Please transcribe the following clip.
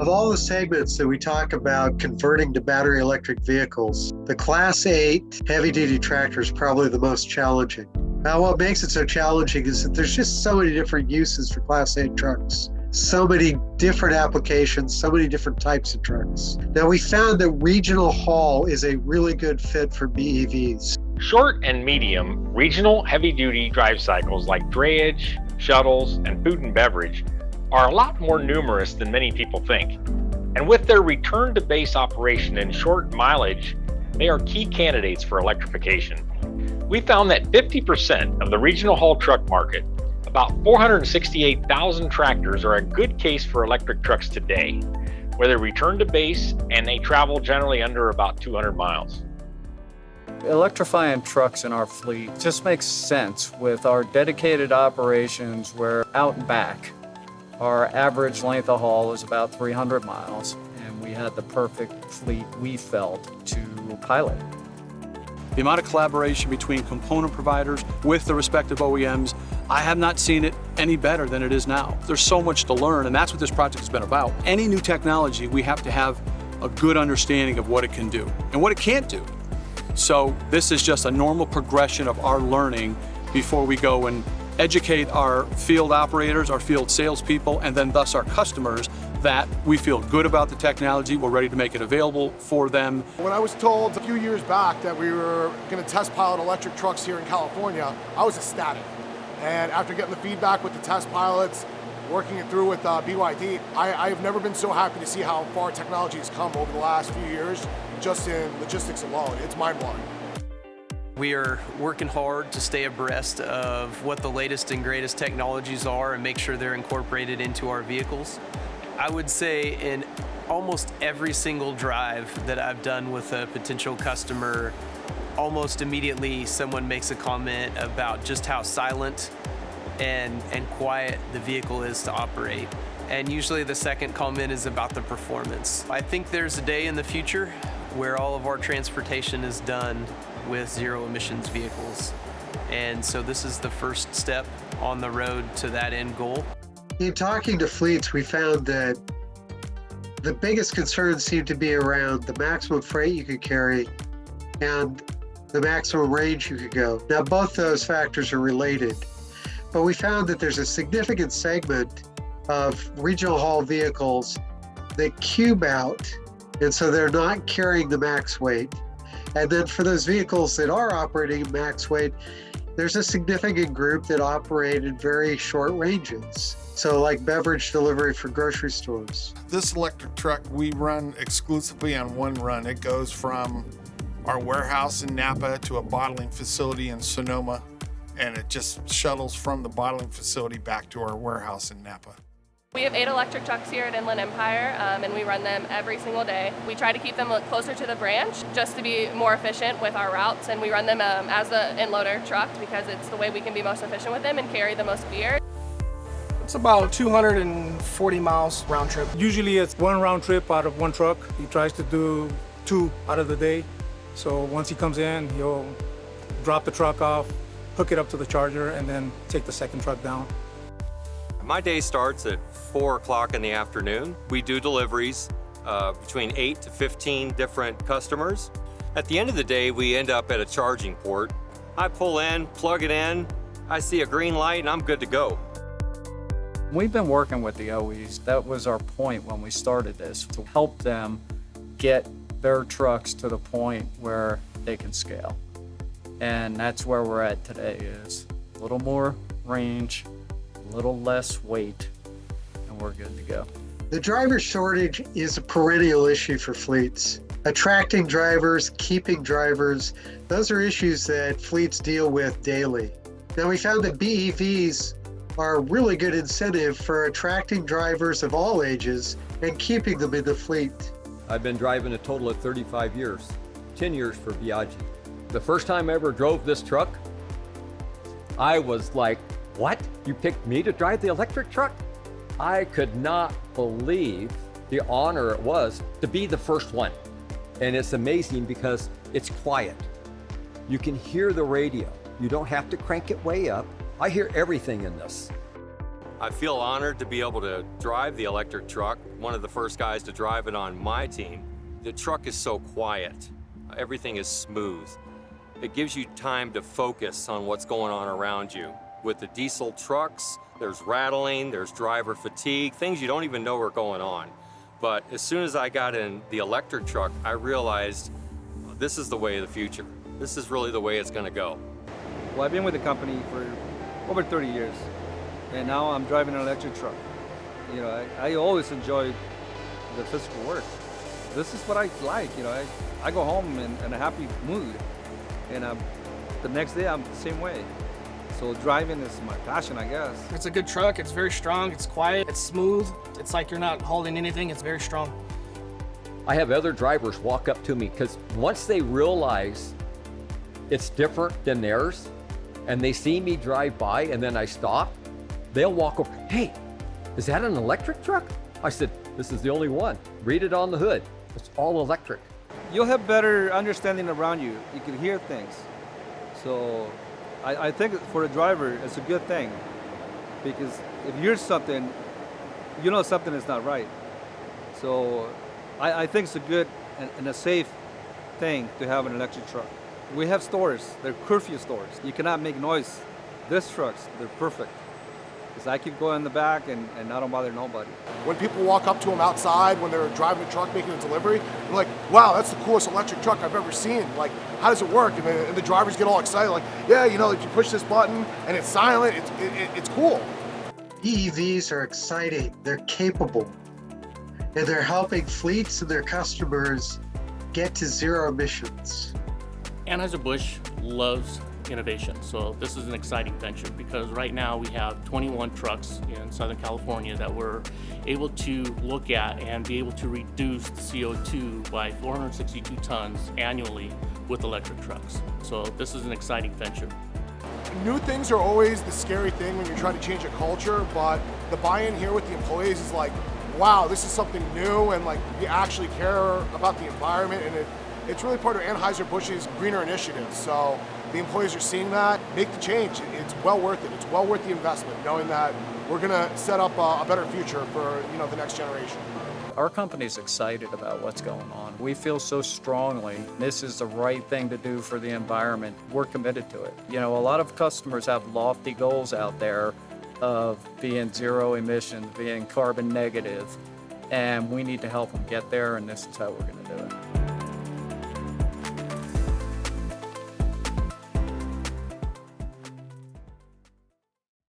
Of all the segments that we talk about converting to battery electric vehicles, the Class 8 heavy-duty tractor is probably the most challenging. Now, what makes it so challenging is that there's just so many different uses for Class 8 trucks. So many different applications, so many different types of trucks. Now, we found that regional haul is a really good fit for BEVs. Short and medium regional heavy-duty drive cycles like drayage, shuttles, and food and beverage are a lot more numerous than many people think. And with their return to base operation and short mileage, they are key candidates for electrification. We found that 50% of the regional haul truck market, about 468,000 tractors, are a good case for electric trucks today, where they return to base and they travel generally under about 200 miles. Electrifying trucks in our fleet just makes sense with our dedicated operations. We're out and back. Our average length of haul is about 300 miles, and we had the perfect fleet, we felt, to pilot. The amount of collaboration between component providers with the respective OEMs, I have not seen it any better than it is now. There's so much to learn, and that's what this project has been about. Any new technology, we have to have a good understanding of what it can do and what it can't do. So this is just a normal progression of our learning before we go and educate our field operators, our field salespeople, and then thus our customers that we feel good about the technology, we're ready to make it available for them. When I was told a few years back that we were going to test pilot electric trucks here in California, I was ecstatic. And after getting the feedback with the test pilots, working it through with BYD, I have never been so happy to see how far technology has come over the last few years, just in logistics alone. It's mind-blowing. We are working hard to stay abreast of what the latest and greatest technologies are and make sure they're incorporated into our vehicles. I would say in almost every single drive that I've done with a potential customer, almost immediately someone makes a comment about just how silent and quiet the vehicle is to operate. And usually the second comment is about the performance. I think there's a day in the future where all of our transportation is done with zero emissions vehicles. And so this is the first step on the road to that end goal. In talking to fleets, we found that the biggest concerns seem to be around the maximum freight you could carry and the maximum range you could go. Now, both those factors are related, but we found that there's a significant segment of regional haul vehicles that cube out, and so they're not carrying the max weight. And then for those vehicles that are operating max weight, there's a significant group that operate in very short ranges. So like beverage delivery for grocery stores. This electric truck, we run exclusively on one run. It goes from our warehouse in Napa to a bottling facility in Sonoma, and it just shuttles from the bottling facility back to our warehouse in Napa. We have 8 electric trucks here at Inland Empire, and we run them every single day. We try to keep them closer to the branch just to be more efficient with our routes, and we run them as the in-loader truck because it's the way we can be most efficient with them and carry the most beer. It's about 240 miles round trip. Usually it's one round trip out of one truck. He tries to do 2 out of the day. So once he comes in, he'll drop the truck off, hook it up to the charger, and then take the second truck down. My day starts at 4 o'clock in the afternoon. We do deliveries between 8 to 15 different customers. At the end of the day, we end up at a charging port. I pull in, plug it in, I see a green light, and I'm good to go. We've been working with the OEs. That was our point when we started this, to help them get their trucks to the point where they can scale. And that's where we're at today, is a little more range, a little less weight, and we're good to go. The driver shortage is a perennial issue for fleets. Attracting drivers, keeping drivers, those are issues that fleets deal with daily. Now, we found that BEVs are a really good incentive for attracting drivers of all ages and keeping them in the fleet. I've been driving a total of 35 years, 10 years for Biaggi. The first time I ever drove this truck, I was like, what? You picked me to drive the electric truck? I could not believe the honor it was to be the first one. And it's amazing because it's quiet. You can hear the radio. You don't have to crank it way up. I hear everything in this. I feel honored to be able to drive the electric truck, one of the first guys to drive it on my team. The truck is so quiet. Everything is smooth. It gives you time to focus on what's going on around you. With the diesel trucks, there's rattling, there's driver fatigue, things you don't even know are going on. But as soon as I got in the electric truck, I realized this is the way of the future. This is really the way it's gonna go. Well, I've been with the company for over 30 years, and now I'm driving an electric truck. You know, I always enjoy the physical work. This is what I like, you know. I go home in a happy mood, and the next day I'm the same way. So driving is my passion, I guess. It's a good truck. It's very strong. It's quiet. It's smooth. It's like you're not holding anything. It's very strong. I have other drivers walk up to me because once they realize it's different than theirs and they see me drive by and then I stop, they'll walk over, hey, is that an electric truck? I said, this is the only one. Read it on the hood. It's all electric. You'll have better understanding around you. You can hear things. So I think for a driver, it's a good thing, because if you hear something, you know something is not right. So I think it's a good and a safe thing to have an electric truck. We have stores, they're curfew stores. You cannot make noise. These trucks, they're perfect. Because I keep going in the back and I don't bother nobody. When people walk up to them outside, when they're driving a truck making a delivery, they're like, wow, that's the coolest electric truck I've ever seen. Like, how does it work? And the drivers get all excited, like, yeah, you know, if you push this button and it's silent, it's cool. EVs are exciting, they're capable, and they're helping fleets and their customers get to zero emissions. Anheuser-Busch loves innovation, so this is an exciting venture because right now we have 21 trucks in Southern California that we're able to look at and be able to reduce the CO2 by 462 tons annually with electric trucks. So this is an exciting venture. New things are always the scary thing when you're trying to change a culture, but the buy-in here with the employees is like, wow, this is something new, and like you actually care about the environment, and it's really part of Anheuser-Busch's greener initiative. So the employees are seeing that, make the change. It's well worth it. It's well worth the investment, knowing that we're gonna set up a better future for the next generation. Our company's excited about what's going on. We feel so strongly this is the right thing to do for the environment. We're committed to it. You know, a lot of customers have lofty goals out there of being zero emissions, being carbon negative, and we need to help them get there, and this is how we're gonna do it.